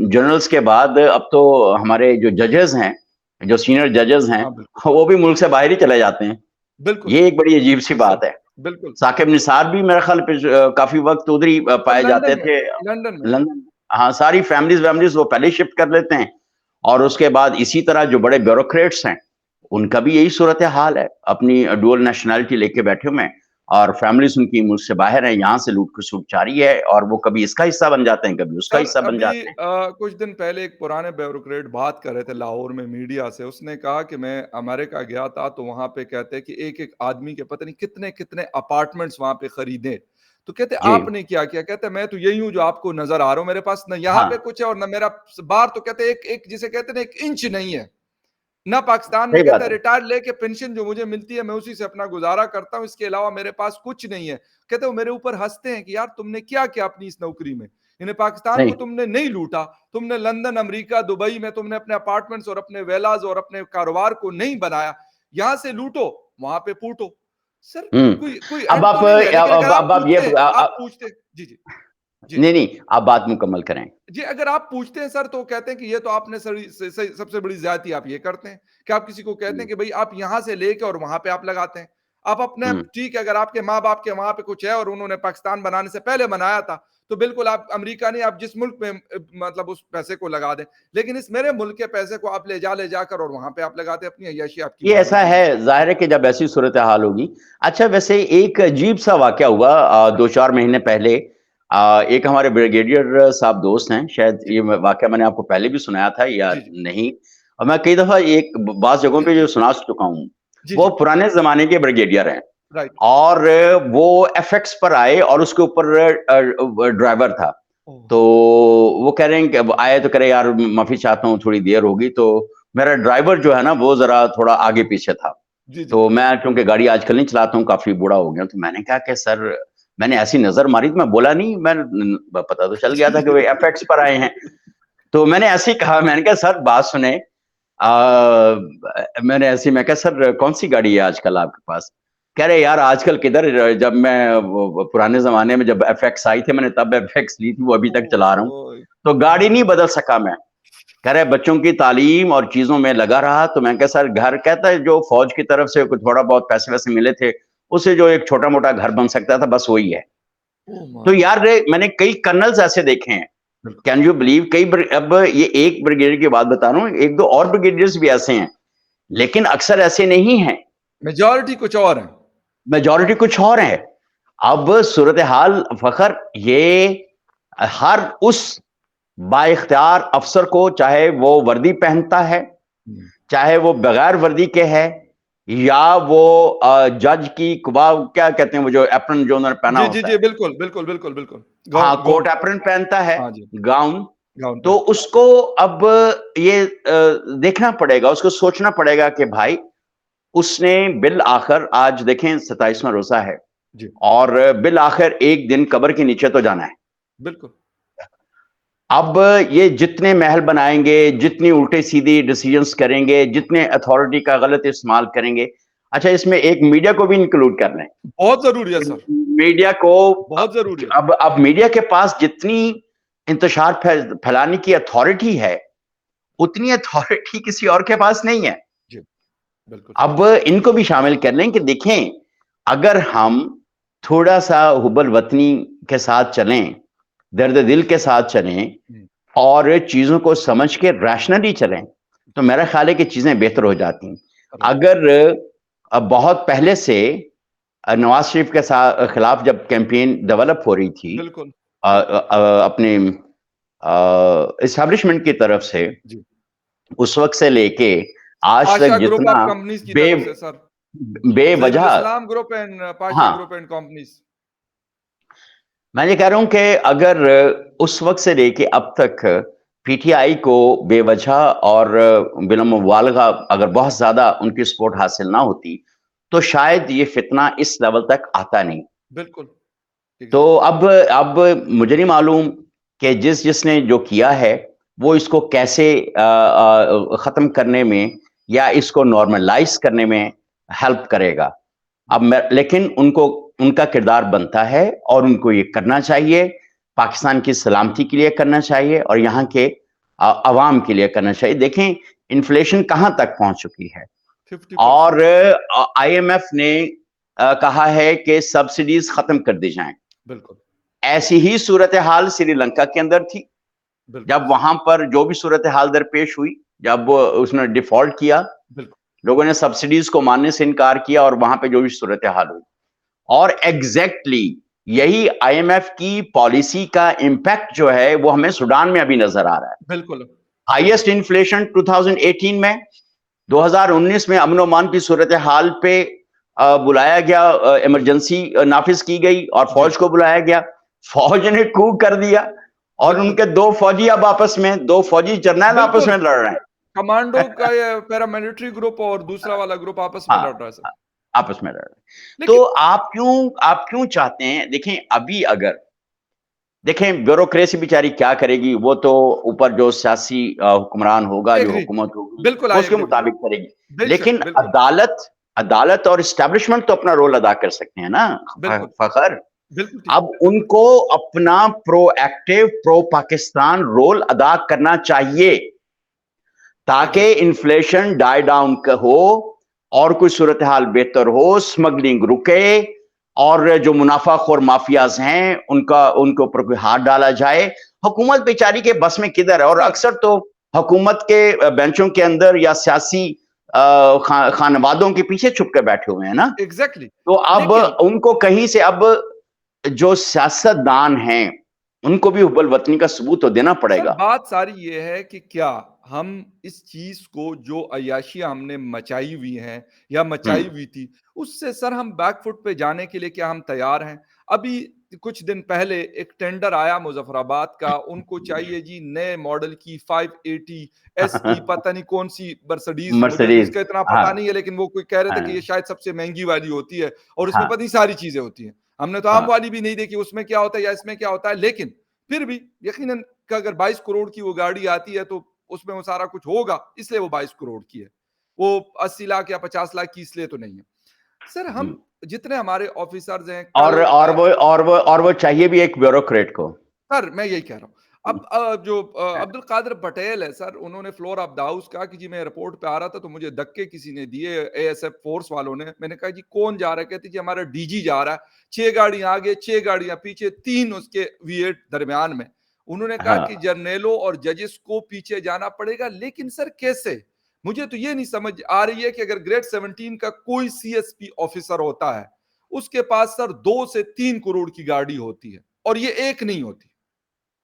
[SPEAKER 2] जनरल्स के बाद अब तो हमारे जो जजेस हैं, जो सीनियर जजेस हैं,
[SPEAKER 1] हाँ, बिल्कुल।
[SPEAKER 2] वो भी मुल्क से बाहर ही चले जाते हैं।
[SPEAKER 1] बिल्कुल।
[SPEAKER 2] ये एक बड़ी अजीब सी
[SPEAKER 1] सर।
[SPEAKER 2] बात है।
[SPEAKER 1] बिल्कुल।
[SPEAKER 2] साकिब निसार भी मेरा ख्याल काफी वक्त उधर ही
[SPEAKER 1] सर
[SPEAKER 2] पाए जाते
[SPEAKER 1] लंदन में।
[SPEAKER 2] थे,
[SPEAKER 1] लंदन में।
[SPEAKER 2] लंदन। हाँ, सारी फैमिलीज वैमिलीज वो पहले शिफ्ट कर लेते हैं। और उसके बाद इसी तरह जो बड़े ब्यूरोक्रेट्स हैं, उनका भी यही सूरत हाल है, अपनी डुअल नेशनैलिटी लेके बैठे हुए हैं और फैमिलीज उनकी मुल्क से बाहर है, यहाँ से लूट खसूट जारी है और वो कभी इसका हिस्सा बन जाते हैं, कभी उसका
[SPEAKER 1] सर
[SPEAKER 2] हिस्सा बन
[SPEAKER 1] अभी
[SPEAKER 2] जाते हैं।
[SPEAKER 1] कुछ दिन पहले एक पुराने ब्यूरोक्रेट बात कर रहे थे लाहौर में मीडिया से। उसने कहा कि मैं अमेरिका गया था, तो वहां पे कहते हैं कि एक एक आदमी के पता नहीं कितने कितने अपार्टमेंट्स वहां पे खरीदे। तो कहते
[SPEAKER 2] जी,
[SPEAKER 1] आपने क्या किया? कहते मैं तो यही हूं जो आपको नजर आ रहा हूं, मेरे पास ना यहाँ पे
[SPEAKER 2] हाँ,
[SPEAKER 1] कुछ है और ना मेरा बाहर। तो कहते एक एक जिसे कहते हैं ना, 1 इंच नहीं है ना पाकिस्तान में।
[SPEAKER 2] सही
[SPEAKER 1] कहते
[SPEAKER 2] बात
[SPEAKER 1] हैं
[SPEAKER 2] है।
[SPEAKER 1] रिटायर लेके पेंशन जो मुझे मिलती है मैं उसी से अपना गुजारा करता हूं, इसके अलावा मेरे पास कुछ नहीं है। कहते वो मेरे ऊपर हंसते हैं कि यार तुमने क्या किया अपनी इस नौकरी में। इन्हें पाकिस्तान को
[SPEAKER 2] नहीं
[SPEAKER 1] तुमने नहीं लूटा, तुमने लंदन, अमेरिका, दुबई में तुमने अपने अपार्टमेंट्स और अपने वेलाज और अपने कारोबार को नहीं बनाया। यहां से लूटो, वहां पे पूटो। सर कोई कोई
[SPEAKER 2] अब
[SPEAKER 1] एंड
[SPEAKER 2] आप
[SPEAKER 1] तो नहीं है, लेकिन अगर आप
[SPEAKER 2] अब ये
[SPEAKER 1] पूछते हैं, आप पूछते हैं, जी जी जी
[SPEAKER 2] नहीं नहीं, आप बात मुकम्मल करें।
[SPEAKER 1] जी, अगर आप पूछते हैं सर तो कहते हैं कि ये तो आपने सबसे बड़ी ज्यादती आप ये करते हैं कि आप किसी को कहते हैं कि भाई आप यहां से लेके और वहां पे आप लगाते हैं। आप अपने,
[SPEAKER 2] हम्म
[SPEAKER 1] ठीक है, अगर आपके माँ बाप के वहां पे कुछ है और उन्होंने पाकिस्तान बनाने से पहले बनाया था, तो बिल्कुल आप अमेरिका नहीं, आप जिस मुल्क में मतलब उस पैसे को लगा दें, लेकिन इस मेरे मुल्क के पैसे को आप ले जाकर और वहां पे आप लगाते हैं, अपनी अय्याशी आपकी
[SPEAKER 2] ये
[SPEAKER 1] बढ़ाने
[SPEAKER 2] ऐसा
[SPEAKER 1] के लिए।
[SPEAKER 2] है, जाहिर है कि जब ऐसी सूरत हाल होगी। अच्छा, वैसे एक अजीब सा वाकया हुआ 2-4 महीने पहले। एक हमारे ब्रिगेडियर साहब दोस्त हैं, शायद
[SPEAKER 1] जी
[SPEAKER 2] ये वाकया मैंने आपको पहले भी सुनाया था या
[SPEAKER 1] जी जी
[SPEAKER 2] नहीं, और मैं कई दफा एक बास जगहों पे जो सुना चुका हूँ।
[SPEAKER 1] जी
[SPEAKER 2] वो
[SPEAKER 1] जी
[SPEAKER 2] पुराने जमाने के ब्रिगेडियर हैं,
[SPEAKER 1] राइट।
[SPEAKER 2] और वो एफएक्स पर आए और उसके ऊपर ड्राइवर था।
[SPEAKER 1] ओह,
[SPEAKER 2] तो वो कह रहे हैं कि अब आए तो करे यार माफी चाहता हूँ, थोड़ी देर होगी। तो मेरा ड्राइवर जो है ना वो जरा थोड़ा आगे पीछे था।
[SPEAKER 1] जी जी
[SPEAKER 2] तो मैं क्योंकि गाड़ी आजकल नहीं चलाता हूँ, काफी बूढ़ा हो गया, तो मैंने कहा कि सर, मैंने ऐसी नजर मारी तो मैं बोला नहीं, मैं पता तो चल गया था कि वे एफएक्स पर आए हैं। तो मैंने ऐसे ही कहा, मैंने कहा सर बात सुने। मैंने ऐसे मैं कहा सर कौन सी गाड़ी है आजकल आपके पास? कह रहे यार आजकल किधर, जब मैं पुराने जमाने में जब एफएक्स आई थी मैंने तब एफएक्स ली थी, वो अभी तक चला रहा हूँ।
[SPEAKER 1] ओह,
[SPEAKER 2] तो गाड़ी नहीं बदल सका मैं। कह रहे बच्चों की तालीम और चीजों में लगा रहा। तो मैं कहा सर घर, कहता है जो फौज की तरफ से कुछ थोड़ा बहुत पैसे वैसे मिले थे, उससे जो एक छोटा मोटा घर बन सकता था बस वही है।
[SPEAKER 1] ओह
[SPEAKER 2] तो
[SPEAKER 1] माय
[SPEAKER 2] यार मैंने कई कर्नल्स ऐसे देखे हैं,
[SPEAKER 1] गॉड।
[SPEAKER 2] कैन यू बिलीव, अब ये एक ब्रिगेडियर की बात बता रहा हूँ, एक दो और ब्रिगेडियर्स भी ऐसे हैं, लेकिन अक्सर ऐसे नहीं हैं।
[SPEAKER 1] मेजॉरिटी कुछ और है।
[SPEAKER 2] मेजॉरिटी कुछ और है। अब सूरत हाल फखर, ये हर उस बाइख्तियार अफसर को, चाहे वो वर्दी पहनता है, चाहे वो बगैर वर्दी के है, या वो जज की कुबा क्या कहते हैं, वो जो एप्रन जो उन्होंने पहना
[SPEAKER 1] जी जी
[SPEAKER 2] होता
[SPEAKER 1] जी,
[SPEAKER 2] है,
[SPEAKER 1] बिल्कुल बिल्कुल बिल्कुल बिल्कुल।
[SPEAKER 2] हाँ
[SPEAKER 1] गाउन
[SPEAKER 2] कोट
[SPEAKER 1] गाउन।
[SPEAKER 2] एप्रन पहनता है,
[SPEAKER 1] हाँ जी।
[SPEAKER 2] गाउन।
[SPEAKER 1] गाउन
[SPEAKER 2] तो
[SPEAKER 1] पहन।
[SPEAKER 2] उसको अब ये देखना पड़ेगा, उसको सोचना पड़ेगा कि भाई उसने बिल आखिर, आज देखें 27वां रोजा है,
[SPEAKER 1] जी
[SPEAKER 2] और बिल आखिर एक दिन कब्र के नीचे तो जाना है।
[SPEAKER 1] बिल्कुल।
[SPEAKER 2] अब ये जितने महल बनाएंगे, जितनी उल्टे सीधी डिसीजंस करेंगे, जितने अथॉरिटी का गलत इस्तेमाल करेंगे, अच्छा इसमें एक मीडिया को भी इंक्लूड कर लें।
[SPEAKER 1] बहुत जरूरी है सर,
[SPEAKER 2] मीडिया को,
[SPEAKER 1] बहुत जरूरी है।
[SPEAKER 2] अब मीडिया के पास जितनी इंतशार फैलाने की अथॉरिटी है, उतनी अथॉरिटी किसी और के पास नहीं है।
[SPEAKER 1] जी बिल्कुल।
[SPEAKER 2] अब इनको भी शामिल कर लें कि देखें, अगर हम थोड़ा सा हुब्बल वतनी के साथ चलें, दर्द दिल के साथ चलें, और चीजों को समझ के रैशनली चलें, तो मेरा ख्याल है कि चीजें बेहतर हो जाती हैं।
[SPEAKER 1] राइट।
[SPEAKER 2] अगर बहुत पहले से नवाज शरीफ के साथ खिलाफ जब कैंपेन डेवलप हो रही थी
[SPEAKER 1] बिल्कुल।
[SPEAKER 2] अपने इस्टेब्लिशमेंट की तरफ से,
[SPEAKER 1] जी,
[SPEAKER 2] उस वक्त से लेके आज तक
[SPEAKER 1] पाशा ग्रुप
[SPEAKER 2] जितना
[SPEAKER 1] ऑफ कंपनीज की
[SPEAKER 2] बे
[SPEAKER 1] तरफ से सर, जैनुल
[SPEAKER 2] बेवजह,
[SPEAKER 1] इस्लाम ग्रुप एंड पाशा
[SPEAKER 2] हाँ,
[SPEAKER 1] ग्रुप एंड कंपनीज।
[SPEAKER 2] मैं ये कह रहा हूं कि अगर उस वक्त से लेके अब तक पीटीआई को बेवजह और बिला मुबालगा अगर बहुत ज्यादा उनकी सपोर्ट हासिल ना होती, तो शायद ये फितना इस लेवल तक आता नहीं।
[SPEAKER 1] बिल्कुल
[SPEAKER 2] तो
[SPEAKER 1] एग्जैक्टली।
[SPEAKER 2] अब मुझे नहीं मालूम कि जिसने जो किया है वो इसको कैसे खत्म करने में या इसको नॉर्मलाइज करने में हेल्प करेगा। अब मैं, लेकिन उनको, उनका किरदार बनता है और उनको ये करना चाहिए, पाकिस्तान की सलामती के लिए करना चाहिए और यहाँ के अवाम के लिए करना चाहिए। देखें इन्फ्लेशन कहां तक पहुंच चुकी है, और
[SPEAKER 1] 50%।
[SPEAKER 2] आईएमएफ ने कहा है कि सब्सिडीज खत्म कर दी जाएं।
[SPEAKER 1] बिल्कुल
[SPEAKER 2] ऐसी ही सूरत हाल श्रीलंका के अंदर थी,
[SPEAKER 1] बिल्कुल
[SPEAKER 2] जब वहां पर जो भी सूरत हाल दरपेश हुई, जब उसने डिफॉल्ट किया,
[SPEAKER 1] बिल्कुल।
[SPEAKER 2] लोगों ने सब्सिडीज को मानने से इनकार किया, और वहां पे जो भी सूरत हाल हुई, और एग्जैक्टली यही आईएमएफ की पॉलिसी का इंपैक्ट जो है वो हमें सूडान में अभी नजर आ रहा है।
[SPEAKER 1] बिल्कुल
[SPEAKER 2] हाईएस्ट इन्फ्लेशन 2018 में, 2019 में अमन ओमान की सूरत हाल पे बुलाया गया, इमरजेंसी नाफिज की गई और
[SPEAKER 1] जी
[SPEAKER 2] फौज को बुलाया गया, फौज ने कू कर दिया, और
[SPEAKER 1] बिल्कुल
[SPEAKER 2] उनके दो फौजी अब आपस में, दो फौजी जर्नल आपस
[SPEAKER 1] बिल्कुल।
[SPEAKER 2] में लड़ रहे
[SPEAKER 1] कमांडो
[SPEAKER 2] हैं।
[SPEAKER 1] का ये पैरामिलिट्री ग्रुप और दूसरा वाला ग्रुप आपस में लड़
[SPEAKER 2] हाँ,
[SPEAKER 1] रहा है सर।
[SPEAKER 2] आपस में लड़ रहे हैं। तो
[SPEAKER 1] लेकिन
[SPEAKER 2] आप क्यों चाहते हैं, देखें अभी अगर देखें ब्यूरोक्रेसी बेचारी क्या करेगी, वो तो ऊपर जो सियासी हुक्मरान होगा, जो
[SPEAKER 1] एग्री,
[SPEAKER 2] हुकूमत होगी,
[SPEAKER 1] बिल्कुल
[SPEAKER 2] वो
[SPEAKER 1] आई
[SPEAKER 2] उसके
[SPEAKER 1] एग्री विद यू,
[SPEAKER 2] मुताबिक करेगी।
[SPEAKER 1] बेशक,
[SPEAKER 2] लेकिन
[SPEAKER 1] बिल्कुल,
[SPEAKER 2] अदालत और एस्टेब्लिशमेंट तो अपना रोल अदा कर सकते हैं ना
[SPEAKER 1] बिल्कुल,
[SPEAKER 2] फखर।
[SPEAKER 1] बिल्कुल ठीक,
[SPEAKER 2] अब उनको अपना प्रोएक्टिव प्रो पाकिस्तान रोल अदा करना चाहिए, ताकि
[SPEAKER 1] एग्री,
[SPEAKER 2] इन्फ्लेशन डाई डाउन हो और कोई सूरत हाल बेहतर हो, स्मगलिंग रुके और जो मुनाफाखोर माफियाज हैं उनके ऊपर कोई हाथ डाला जाए। हुकूमत बेचारी के बस में किधर है, और
[SPEAKER 1] सर
[SPEAKER 2] अक्सर तो हुकूमत के बेंचों के अंदर या सियासी खानवादों के पीछे छुप के बैठे हुए हैं ना।
[SPEAKER 1] एग्जैक्टली,
[SPEAKER 2] तो अब
[SPEAKER 1] लेकिन
[SPEAKER 2] उनको कहीं से, अब जो सियासतदान हैं उनको भी हुब्बल वतनी का सबूत तो देना
[SPEAKER 1] सर
[SPEAKER 2] पड़ेगा।
[SPEAKER 1] बात सारी ये है कि क्या हम इस चीज को जो अय्याशियां हमने मचाई हुई हैं या मचाई
[SPEAKER 2] हम्म।
[SPEAKER 1] हुई थी उससे सर हम बैकफुट पे जाने के लिए क्या हम तैयार हैं? अभी कुछ दिन पहले एक टेंडर आया मुजफ्फराबाद का, उनको चाहिए जी नए मॉडल की 580 एसई, पता नहीं कौन सी मर्सिडीज, मुझे तो
[SPEAKER 2] मर्सिडीज।
[SPEAKER 1] उसका इतना
[SPEAKER 2] हाँ।
[SPEAKER 1] पता नहीं है, लेकिन वो कोई कह रहे थे कि ये
[SPEAKER 2] हाँ।
[SPEAKER 1] शायद सबसे महंगी वाली होती है और उसमें
[SPEAKER 2] हाँ।
[SPEAKER 1] पता नहीं सारी चीजें होती हैं। हमने तो आम
[SPEAKER 2] हाँ।
[SPEAKER 1] वाली भी नहीं देखी उसमें क्या होता है या इसमें क्या होता है, लेकिन फिर भी यकीनन कि अगर 22 करोड़ की वो गाड़ी आती है तो उसमें वो सारा कुछ होगा, इसलिए वो 22 करोड़ की है। वो 80 लाख या 50 लाख की इसलिए तो नहीं है। सर हम
[SPEAKER 2] हम्म।
[SPEAKER 1] जितने हमारे ऑफिसर्स हैं
[SPEAKER 2] और
[SPEAKER 1] कल
[SPEAKER 2] और वो और वो और वो चाहिए भी एक ब्यूरोक्रेट को।
[SPEAKER 1] सर मैं यही कह रहा हूँ। अब जो अब्दुल कादिर पटेल है सर, उन्होंने फ्लोर ऑफ द हाउस कहा कि जी मैं एयरपोर्ट पे आ रहा था तो मुझे धक्के किसी ने दिए एएसएफ फोर्स वालों ने। मैंने कहा जी कौन जा रहा है? कहते जी हमारा डीजी जा रहा है। 6 गाड़ियां आगे, 6 गाड़ियां पीछे, 3 उसके V8 दरमियान में। उन्होंने कहा कि
[SPEAKER 2] हाँ।
[SPEAKER 1] जर्नेलों और जजेस को पीछे जाना पड़ेगा, लेकिन सर कैसे? मुझे तो ये नहीं समझ आ रही है कि अगर ग्रेड 17 का कोई सीएसपी ऑफिसर होता है, उसके पास सर 2 से 3 करोड़ की गाड़ी होती है और ये एक नहीं होती।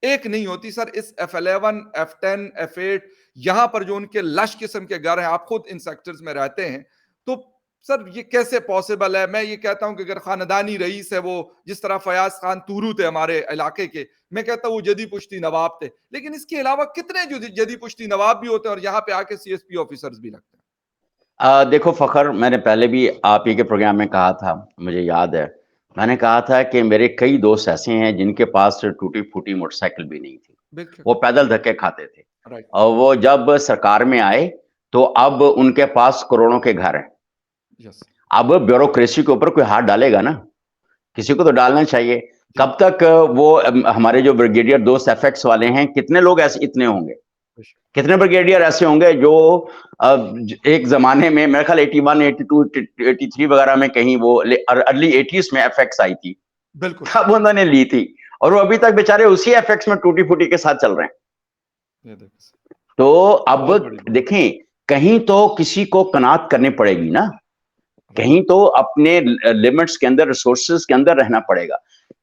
[SPEAKER 1] एक नहीं होती सर। इस F11, F10, F8 यहां पर जो उनके लश किस्म के घर हैं, आप खुद इन सेक्टर्स में रहते हैं, तो सर ये कैसे पॉसिबल है? मैं ये कहता हूं कि अगर खानदानी रईस है, वो जिस तरह फयाज खान तूरू थे हमारे इलाके के, मैं कहता हूं वो जदी पुश्ती नवाब थे, लेकिन इसके अलावा कितने जो जदी पुश्ती नवाब भी होते हैं और यहां पे आके सीएसपी ऑफिसर्स भी लगते हैं।
[SPEAKER 2] देखो फखर, मैंने पहले भी आप ही के प्रोग्राम में कहा था, मुझे याद है, मैंने कहा था कि मेरे कई दोस्त ऐसे हैं जिनके पास टूटी फूटी मोटरसाइकिल भी नहीं थी,
[SPEAKER 1] बिल्कुल
[SPEAKER 2] वो पैदल धक्के खाते थे,
[SPEAKER 1] राइट।
[SPEAKER 2] और वो जब सरकार में आए तो अब उनके पास करोड़ों के घर हैं।
[SPEAKER 1] यस
[SPEAKER 2] अब ब्यूरोक्रेसी के ऊपर कोई हाथ डालेगा ना, किसी को तो डालना चाहिए।
[SPEAKER 1] जी
[SPEAKER 2] कब तक वो हमारे जो ब्रिगेडियर दोस्त एफएक्स वाले हैं, कितने लोग ऐसे इतने होंगे,
[SPEAKER 1] बेशक,
[SPEAKER 2] कितने ब्रिगेडियर ऐसे होंगे जो एक जमाने में मेरे ख्याल 81, 82, 83 वगैरह में कहीं वो अर्ली 80s में एफएक्स आई थी,
[SPEAKER 1] बिल्कुल
[SPEAKER 2] तब उन्होंने ली थी, और वो अभी तक बेचारे उसी एफएक्स में टूटी फूटी के साथ चल रहे हैं।
[SPEAKER 1] ये देखिए,
[SPEAKER 2] तो अब
[SPEAKER 1] बहुत बड़ी बात।
[SPEAKER 2] देखें, कहीं तो किसी को कनात करनी पड़ेगी ना,
[SPEAKER 1] राइट
[SPEAKER 2] कहीं तो अपने लिमिट्स के अंदर, रिसोर्सेज के अंदर रहना पड़ेगा।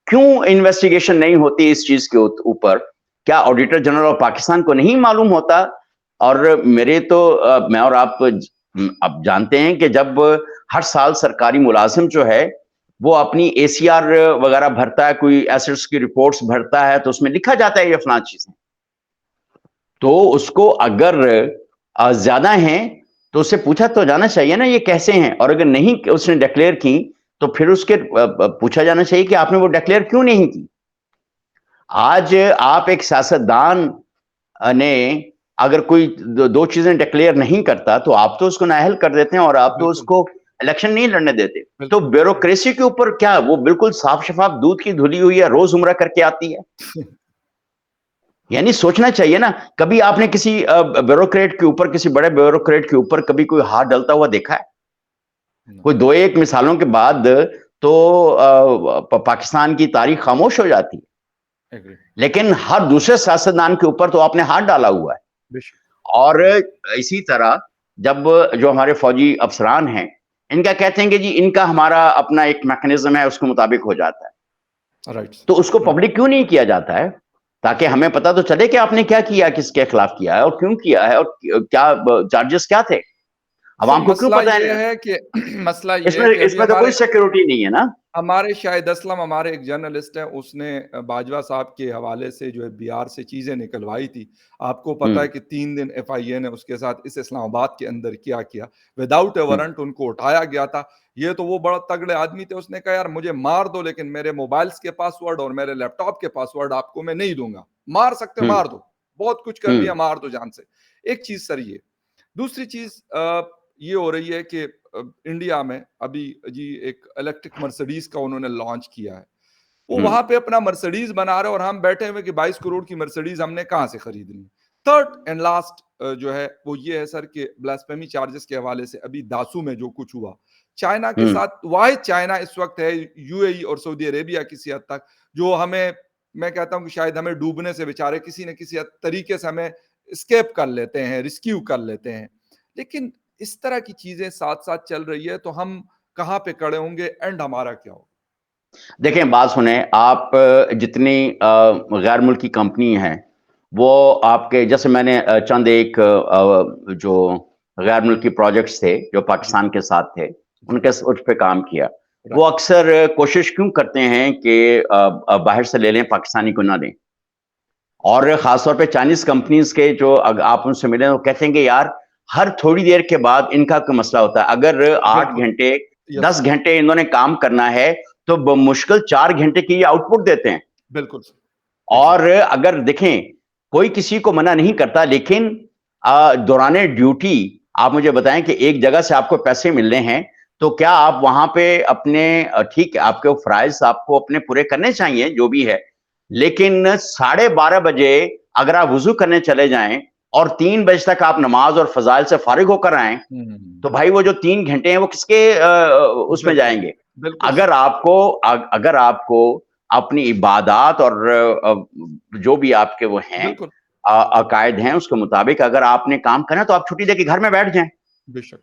[SPEAKER 2] क्यों इन्वेस्टिगेशन नहीं होती इस चीज के ऊपर? क्या ऑडिटर जनरल ऑफ पाकिस्तान को नहीं मालूम होता? और मेरे तो मैं और आप अब जानते हैं कि जब हर साल सरकारी मुलाजिम जो है वो अपनी एसीआर वगैरह भरता है, कोई एसेट्स की रिपोर्ट्स भरता है, तो उसमें लिखा जाता है ये फलां चीजें, तो उसको अगर ज्यादा है तो उससे पूछा तो जाना चाहिए ना ये कैसे हैं, और अगर नहीं उसने डिक्लेयर की तो फिर उसके पूछा जाना चाहिए कि आपने वो डिक्लेयर क्यों नहीं की। आज आप एक सियासतदान ने अगर कोई दो चीजें डिक्लेयर नहीं करता तो आप तो उसको नाअहल कर देते हैं और आप तो
[SPEAKER 1] बिल्कुल
[SPEAKER 2] उसको इलेक्शन नहीं लड़ने देते। तो
[SPEAKER 1] बिल्कुल
[SPEAKER 2] ब्यूरोक्रेसी के ऊपर क्या वो बिल्कुल साफ शफाफ दूध की धुली हुई है, रोज उम्रा करके आती है? यानी सोचना चाहिए ना, कभी आपने किसी ब्यूरोक्रेट के ऊपर, किसी बड़े ब्यूरोक्रेट के ऊपर कभी कोई हाथ डलता हुआ देखा है?
[SPEAKER 1] No,
[SPEAKER 2] कोई दो एक मिसालों के बाद तो पाकिस्तान की तारीख खामोश हो जाती है,
[SPEAKER 1] agree,
[SPEAKER 2] लेकिन हर दूसरे सियासतदान के ऊपर तो आपने हाथ डाला हुआ है।
[SPEAKER 1] बेशक,
[SPEAKER 2] और इसी तरह जब जो हमारे फौजी अफसरान हैं, इनका कहते हैं कि जी इनका हमारा अपना एक मैकेनिज्म है, उसके मुताबिक हो जाता है,
[SPEAKER 1] राइट
[SPEAKER 2] तो उसको
[SPEAKER 1] राइट,
[SPEAKER 2] पब्लिक क्यों नहीं किया जाता है, ताकि हमें पता तो चले कि आपने क्या किया, किसके खिलाफ किया है और क्यों किया है और क्या चार्जेस क्या थे। अवाम को क्यों
[SPEAKER 1] मसला
[SPEAKER 2] पता
[SPEAKER 1] ये
[SPEAKER 2] है?
[SPEAKER 1] है कि मसला ये
[SPEAKER 2] इसमें
[SPEAKER 1] है कि अभी
[SPEAKER 2] इसमें तो कोई सिक्योरिटी नहीं है ना।
[SPEAKER 1] हमारे शाहिद असलम, हमारे एक जर्नलिस्ट हैं, उसने बाजवा साहब के हवाले से जो है बिहार से चीज़ें निकलवाई थी। आपको पता है कि 3 दिन एफआईए ने उसके साथ इस इस्लामाबाद के अंदर क्या किया, विदाउट ए वारंट उनको उठाया गया था। ये तो वो बड़ा तगड़े आदमी थे, उसने कहा यार मुझे मार दो लेकिन मेरे मोबाइल्स के पासवर्ड और मेरे लैपटॉप के पासवर्ड आपको मैं नहीं दूंगा। मार सकते मार दो, बहुत कुछ कर लिया, मार दो जान से। एक चीज सर ये, दूसरी चीज ये हो रही है कि इंडिया में अभी जी एक इलेक्ट्रिक मर्सिडीज का उन्होंने लॉन्च किया है। वो वहां पे अपना मर्सिडीज बना रहे और हम बैठे हुए कि 22 करोड़ की मर्सिडीज हमने कहां से खरीदनी। थर्ड एंड लास्ट जो है वो ये है सर कि ब्लास्फेमी चार्जेस के हवाले से अभी दासू में जो कुछ हुआ, चाइना के साथ, वाहिद चाइना इस वक्त है, यूएई और सऊदी अरेबिया किसी हद तक, जो हमें, मैं कहता हूं कि शायद हमें डूबने से बेचारे किसी न किसी तरीके से हमें स्केप कर लेते हैं, रिस्क्यू कर लेते हैं। लेकिन इस तरह की चीजें साथ साथ चल रही है तो हम कहां पे खड़े होंगे, एंड हमारा क्या होगा?
[SPEAKER 2] देखें, बात सुने आप, जितनी गैर मुल्की कंपनी हैं वो आपके, जैसे मैंने चंद एक जो गैर मुल्की प्रोजेक्ट्स थे जो पाकिस्तान के साथ थे उनके उस पर काम किया। वो अक्सर कोशिश क्यों करते हैं कि बाहर से ले लें, पाकिस्तानी को ना लें। और खासतौर पे चाइनीज कंपनीज के जो आप उनसे मिले वो कहते हैं कि यार हर थोड़ी देर के बाद इनका कोई मसला होता है। अगर 8 घंटे 10 घंटे इन्होंने काम करना है तो मुश्किल 4 घंटे की आउटपुट देते हैं।
[SPEAKER 1] बिल्कुल।
[SPEAKER 2] और अगर देखें, कोई किसी को मना नहीं करता, लेकिन दौराने ड्यूटी आप मुझे बताएं कि एक जगह से आपको पैसे मिल रहे हैं तो क्या आप वहां पे अपने, ठीक है आपके फराइज आपको अपने पूरे करने चाहिए जो भी है, लेकिन 12:30 बजे अगर आप वुजू करने चले जाएं और 3 बजे तक आप नमाज और फजाइल से फारिग होकर आए तो भाई वो जो 3 घंटे हैं वो किसके उसमें जाएंगे? अगर आपको अपनी इबादत और जो भी आपके वो हैं अकायद हैं उसके मुताबिक अगर आपने काम करना तो आप छुट्टी लेके घर में बैठ जाएं,
[SPEAKER 1] बेशक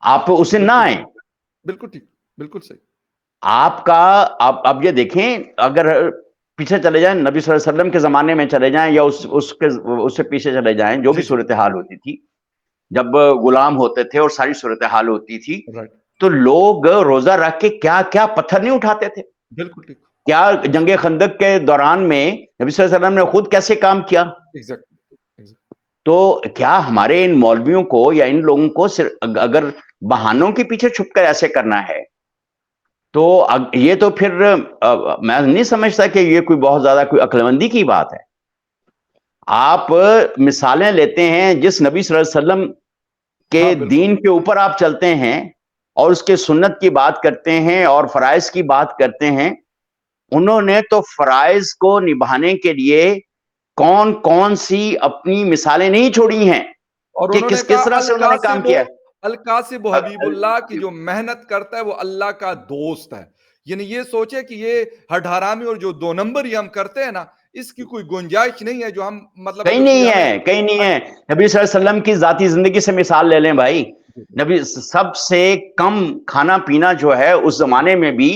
[SPEAKER 2] आप उसे ना आए।
[SPEAKER 1] बिल्कुल ठीक, बिल्कुल सही।
[SPEAKER 2] आपका अब ये देखें, अगर पीछे चले जाएं, नबी सल्लल्लाहु अलैहि वसल्लम के जमाने में चले जाएं या उससे पीछे चले जाएं, जो भी सूरत हाल होती थी जब गुलाम होते थे और सारी सूरत हाल होती थी, तो लोग रोजा रख के क्या क्या पत्थर नहीं उठाते थे।
[SPEAKER 1] बिल्कुल ठीक।
[SPEAKER 2] क्या जंगे खंदक के दौरान में नबी सल्लल्लाहु अलैहि वसल्लम ने खुद कैसे काम किया। तो क्या हमारे इन मौलवियों को या इन लोगों को सिर्फ अगर बहानों के पीछे छुपकर ऐसे करना है तो ये तो फिर मैं नहीं समझता कि ये कोई बहुत ज्यादा कोई अक्लमंदी की बात है। आप मिसालें लेते हैं, जिस नबी सल्लल्लाहु अलैहि वसल्लम के दीन के ऊपर आप चलते हैं और उसके सुन्नत की बात करते हैं और फराइज की बात करते हैं, उन्होंने तो फराइज को निभाने के लिए कौन कौन सी अपनी मिसालें नहीं छोड़ी हैं
[SPEAKER 1] और
[SPEAKER 2] कि किस किस तरह से उन्होंने काम किया।
[SPEAKER 1] अल-कासिब हबीबुल्लाह की जो मेहनत करता है वो अल्लाह का दोस्त है। यानी ये सोचे कि ये हठारामी और जो 2 नंबर ही हम करते हैं ना, इसकी कोई गुंजाइश नहीं है, जो हम मतलब
[SPEAKER 2] कहीं नहीं है, कहीं नहीं है। नबी सल्लल्लाहु अलैहि वसल्लम की जाती जिंदगी से मिसाल ले लें भाई। नबी सबसे कम खाना पीना जो है उस जमाने में भी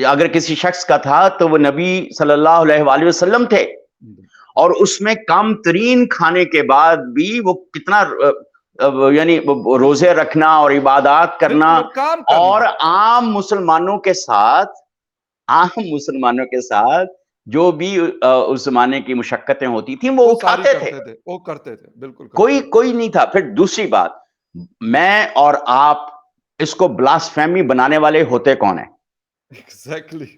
[SPEAKER 2] अगर किसी शख्स का था तो वो नबी सल्लल्लाहु अलैहि वसल्लम थे, और उसमें कम तरीन खाने के बाद भी वो कितना यानी रोजे रखना और इबादत करना और आम मुसलमानों के साथ जो भी उस जमाने की मुशक्कतें होती थी वो उठाते थे,
[SPEAKER 1] वो करते थे। बिल्कुल
[SPEAKER 2] कोई नहीं था। फिर दूसरी बात, मैं और आप इसको ब्लास्फेमी बनाने वाले होते कौन है?
[SPEAKER 1] एग्जैक्टली,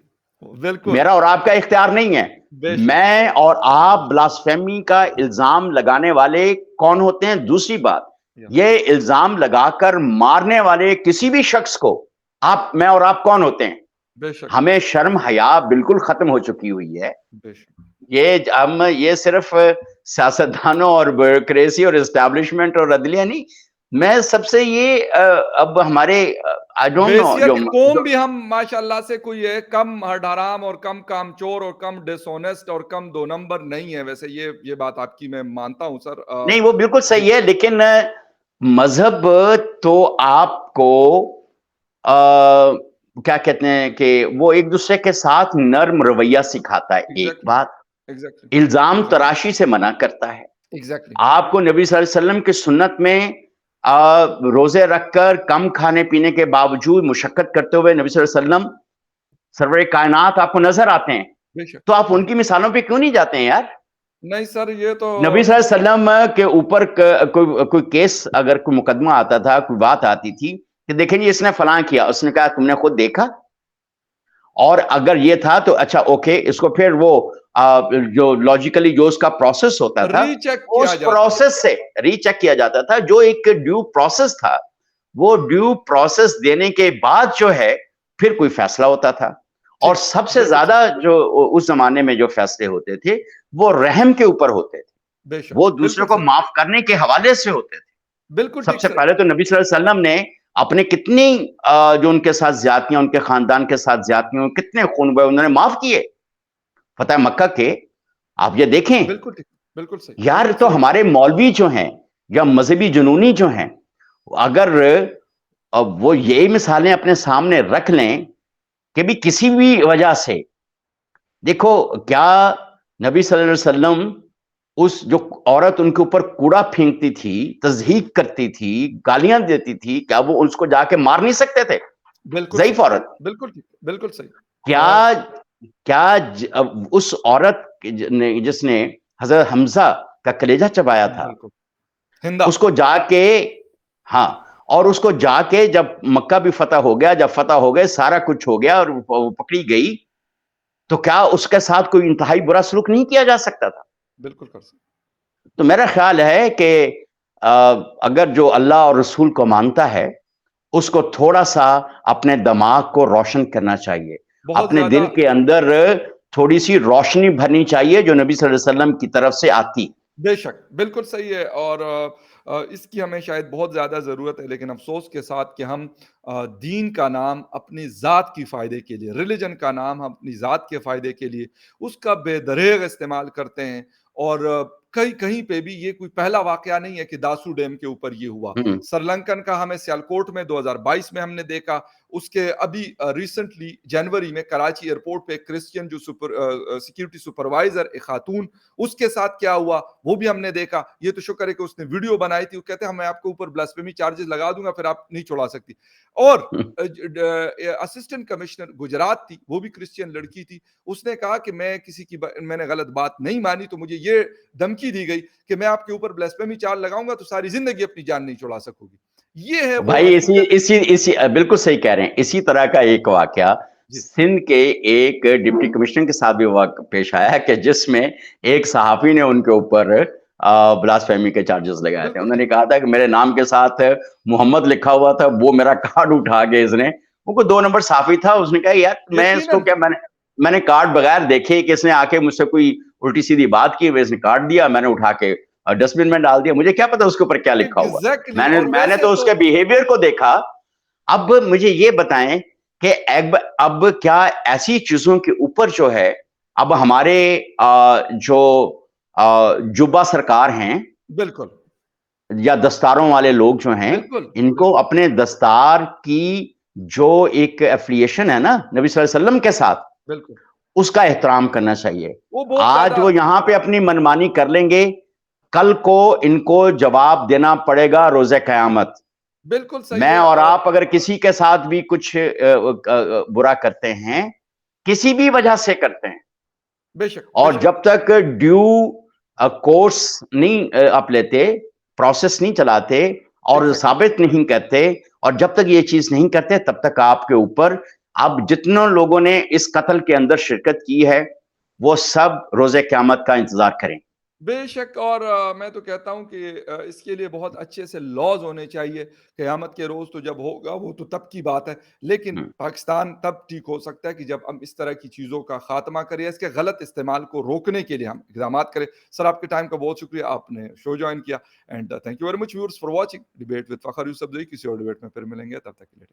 [SPEAKER 1] बिल्कुल।
[SPEAKER 2] मेरा और आपका इख्तियार नहीं है। मैं और आप ब्लास्फेमी का इल्जाम लगाने वाले कौन होते हैं? दूसरी बात, ये इल्जाम लगाकर मारने वाले किसी भी शख्स को मैं और आप कौन होते हैं? हमें शर्म हया बिल्कुल खत्म हो चुकी हुई है। ये सिर्फ सियासतदानों और ब्यूरोक्रेसी और एस्टैब्लिशमेंट और अदलिया नहीं, मैं सबसे ये अब हमारे आई डोंट नो
[SPEAKER 1] कौम भी हम माशाल्लाह से कोई है कम हराम और कम कामचोर और कम डिसऑनेस्ट और कम 2 नंबर नहीं है। वैसे ये बात आपकी मैं मानता हूं सर।
[SPEAKER 2] नहीं, वो बिल्कुल सही है, लेकिन मजहब तो आपको क्या कहते हैं कि वो एक दूसरे के साथ नर्म रवैया सिखाता है। एक बात, इल्जाम तराशी से मना करता है। आपको नबी सल्लल्लाहु अलैहि वसल्लम की सुन्नत में रोजे रखकर कम खाने पीने के बावजूद मुशक्कत करते हुए नबी सल्लल्लाहु अलैहि वसल्लम सरवरे कायनात आपको नजर आते हैं,
[SPEAKER 1] बेशक,
[SPEAKER 2] तो आप
[SPEAKER 1] बेशक।
[SPEAKER 2] उनकी मिसालों पे क्यों नहीं जाते हैं यार?
[SPEAKER 1] नहीं सर, ये तो
[SPEAKER 2] नबी सल्लल्लाहु अलैहि वसल्लम के ऊपर कोई केस, अगर कोई मुकदमा आता था, कोई बात आती थी कि देखें जी इसने फलां किया, उसने कहा तुमने खुद देखा? और अगर ये था तो अच्छा ओके, इसको फिर वो जो लॉजिकली जो उसका प्रोसेस होता था,
[SPEAKER 1] रीचेक
[SPEAKER 2] उस
[SPEAKER 1] किया जाता था।
[SPEAKER 2] प्रोसेस से रीचेक किया जाता था, जो एक ड्यू प्रोसेस था, वो ड्यू प्रोसेस देने के बाद जो है फिर कोई फैसला होता था। और
[SPEAKER 1] ठीक,
[SPEAKER 2] सबसे
[SPEAKER 1] बिल्कुल सही।
[SPEAKER 2] ज्यादा जो उस जमाने में जो फैसले होते थे वो रहम के ऊपर होते थे,
[SPEAKER 1] बेशक,
[SPEAKER 2] वो दूसरों
[SPEAKER 1] बिल्कुल
[SPEAKER 2] को
[SPEAKER 1] सही।
[SPEAKER 2] माफ करने के हवाले से होते थे।
[SPEAKER 1] बिल्कुल ठीक
[SPEAKER 2] सबसे
[SPEAKER 1] सर।
[SPEAKER 2] पहले तो नबी सल्लल्लाहु अलैहि वसल्लम ने अपने कितनी जो उनके साथ ज्यादतियां, उनके खानदान के साथ ज्यादतियां, कितने खून बहे उन्होंने माफ किए फतेह मक्का के। आप ये देखें
[SPEAKER 1] बिल्कुल ठीक, बिल्कुल सही,
[SPEAKER 2] यार,
[SPEAKER 1] बिल्कुल
[SPEAKER 2] तो
[SPEAKER 1] सही।
[SPEAKER 2] हमारे मौलवी जो हैं या मजहबी जुनूनी जो हैं, अगर अब वो यही मिसालें अपने सामने रख लें कि भी किसी भी वजह से, देखो क्या नबी सल्लल्लाहु अलैहि वसल्लम उस जो औरत उनके ऊपर कूड़ा फेंकती थी, तज़हीक करती थी, गालियां देती थी, क्या वो उसको जाके मार नहीं सकते थे?
[SPEAKER 1] बिल्कुल
[SPEAKER 2] ज़ईफ
[SPEAKER 1] सही,
[SPEAKER 2] औरत।
[SPEAKER 1] बिल्कुल ठीक, बिल्कुल सही।
[SPEAKER 2] क्या क्या उस औरत ने जिसने हजरत हमजा का कलेजा चबाया था,
[SPEAKER 1] बिल्कुल। हिंदा।
[SPEAKER 2] उसको जाके, हाँ, और उसको जाके जब मक्का भी फतह हो गया, जब फतह हो गए, सारा कुछ हो गया और वो पकड़ी गई, तो क्या उसके साथ कोई इंतहाई बुरा सलूक नहीं किया जा सकता था?
[SPEAKER 1] बिल्कुल कर सकते।
[SPEAKER 2] तो मेरा ख्याल है कि अगर जो अल्लाह और रसूल को मानता है, उसको थोड़ा-सा अपने दिमाग को रोशन करना चाहिए।
[SPEAKER 1] बहुत
[SPEAKER 2] अपने
[SPEAKER 1] ज़्यादा।
[SPEAKER 2] दिल के अंदर थोड़ी-सी रोशनी भरनी चाहिए जो नबी सल्लल्लाहु अलैहि वसल्लम की तरफ से आती।
[SPEAKER 1] बेशक, बिल्कुल सही है। और इसकी हमें शायद बहुत ज़्यादा ज़रूरत है, लेकिन अफ़सोस के साथ कि हम दीन का नाम अपनी ज़ात की फ़ायदे के लिए, रिलिजन का नाम हम अपनी ज़ात के फ़ायदे के लिए उसका बेदरेग इस्तेमाल करते हैं। और कहीं कहीं पे भी ये कोई पहला वाक़या नहीं है कि दासू डैम के ऊपर ये हुआ।
[SPEAKER 2] हुँ,
[SPEAKER 1] श्रीलंकन का हमें सियालकोट में 2022 में हमने देखा। उसके अभी रिसेंटली जनवरी में कराची एयरपोर्ट पे एक क्रिश्चियन जो सिक्योरिटी सुपरवाइज़र, एक खातून, उसके साथ क्या हुआ वो भी हमने देखा। ये तो शुक्र है कि उसने वीडियो बनाई थी। वो कहते हैं मैं आपके ऊपर ब्लास्फेमी चार्जेस लगा दूंगा, फिर आप नहीं छुड़ा सकती। और
[SPEAKER 2] हुँ।
[SPEAKER 1] असिस्टेंट कमिश्नर गुजरात थी, वो भी क्रिश्चियन लड़की थी। उसने कहा कि मैं किसी की मैंने गलत बात नहीं मानी, तो मुझे ये धमकी दी गई कि मैं आपके ऊपर ब्लास्फेमी चार्ज लगाऊंगा तो सारी जिंदगी अपनी जान नहीं छुड़ा सकोगी। ये है वो
[SPEAKER 2] भाई इसी
[SPEAKER 1] हकीकत।
[SPEAKER 2] इसी इसी बिल्कुल सही कह रहे हैं। इसी तरह का एक वाकया
[SPEAKER 1] जी।
[SPEAKER 2] सिंध के एक डिप्टी कमिश्नर के साथ भी पेश आया कि जिसमें एक सहाफी ने उनके ऊपर ब्लास्फेमी के चार्जेस लगाए थे।
[SPEAKER 1] बिल्कुल
[SPEAKER 2] उन्होंने
[SPEAKER 1] ठीक।
[SPEAKER 2] कहा था कि मेरे नाम के साथ मोहम्मद लिखा हुआ था, वो मेरा कार्ड उठा के इसने, वो कोई 2 नंबर सहाफी था, उसने कहा यार मैं इसको
[SPEAKER 1] यकीनन।
[SPEAKER 2] क्या, मैंने कार्ड बगैर देखे कि इसने आके मुझसे कोई उल्टी सीधी बात की, इसने कार्ड दिया, मैंने उठा के डस्टबिन में डाल दिया, मुझे क्या पता उसके ऊपर क्या लिखा हुआ।
[SPEAKER 1] एग्जैक्टली।
[SPEAKER 2] मैंने
[SPEAKER 1] और
[SPEAKER 2] मैंने
[SPEAKER 1] वैसे
[SPEAKER 2] तो
[SPEAKER 1] तो
[SPEAKER 2] उसके बिहेवियर को देखा। अब मुझे ये बताएं कि अब क्या ऐसी चीजों के ऊपर जो है, अब हमारे जो जुब्बा सरकार हैं
[SPEAKER 1] बिल्कुल,
[SPEAKER 2] या दस्तारों वाले लोग जो हैं,
[SPEAKER 1] बिल्कुल,
[SPEAKER 2] इनको
[SPEAKER 1] बिल्कुल,
[SPEAKER 2] अपने दस्तार की जो एक एफिलिएशन है ना नबी सल्लल्लाहु अलैहि वसल्लम के साथ,
[SPEAKER 1] बिल्कुल।
[SPEAKER 2] उसका एहतराम करना चाहिए।
[SPEAKER 1] वो बहुत
[SPEAKER 2] आज
[SPEAKER 1] ज्यादा।
[SPEAKER 2] वो यहां पे अपनी मनमानी कर लेंगे, कल को इनको जवाब देना पड़ेगा रोजे कयामत।
[SPEAKER 1] बिल्कुल सही
[SPEAKER 2] मैं
[SPEAKER 1] है।
[SPEAKER 2] और
[SPEAKER 1] और
[SPEAKER 2] आप अगर किसी के साथ भी कुछ बुरा करते हैं, किसी भी वजह से करते हैं,
[SPEAKER 1] बेशक,
[SPEAKER 2] और
[SPEAKER 1] बेशक।
[SPEAKER 2] जब तक ड्यू कोर्स नहीं आप लेते, प्रोसेस नहीं चलाते और
[SPEAKER 1] एग्जैक्टली।
[SPEAKER 2] साबित नहीं करते, और जब तक ये चीज नहीं करते, तब तक आपके ऊपर, अब जितने लोगों ने इस कत्ल के अंदर शिरकत की है, वो सब रोजे क़यामत का इंतजार करें।
[SPEAKER 1] बेशक। और मैं तो कहता हूं कि इसके लिए बहुत अच्छे से लॉज होने चाहिए। क़यामत के रोज तो जब होगा वो तो तब की बात है। लेकिन
[SPEAKER 2] हम्म।
[SPEAKER 1] पाकिस्तान तब ठीक हो सकता है कि जब हम इस तरह की चीजों का खात्मा करें, इसके गलत इस्तेमाल को रोकने के लिए हम इकदाम करें। सर, आपके टाइम का बहुत शुक्रिया, आपने शो ज्वाइन किया। And thank you very much viewers for watching debate with Fakhar Yousafzai. किसी और डिबेट में फिर मिलेंगे, तब तक के लिए।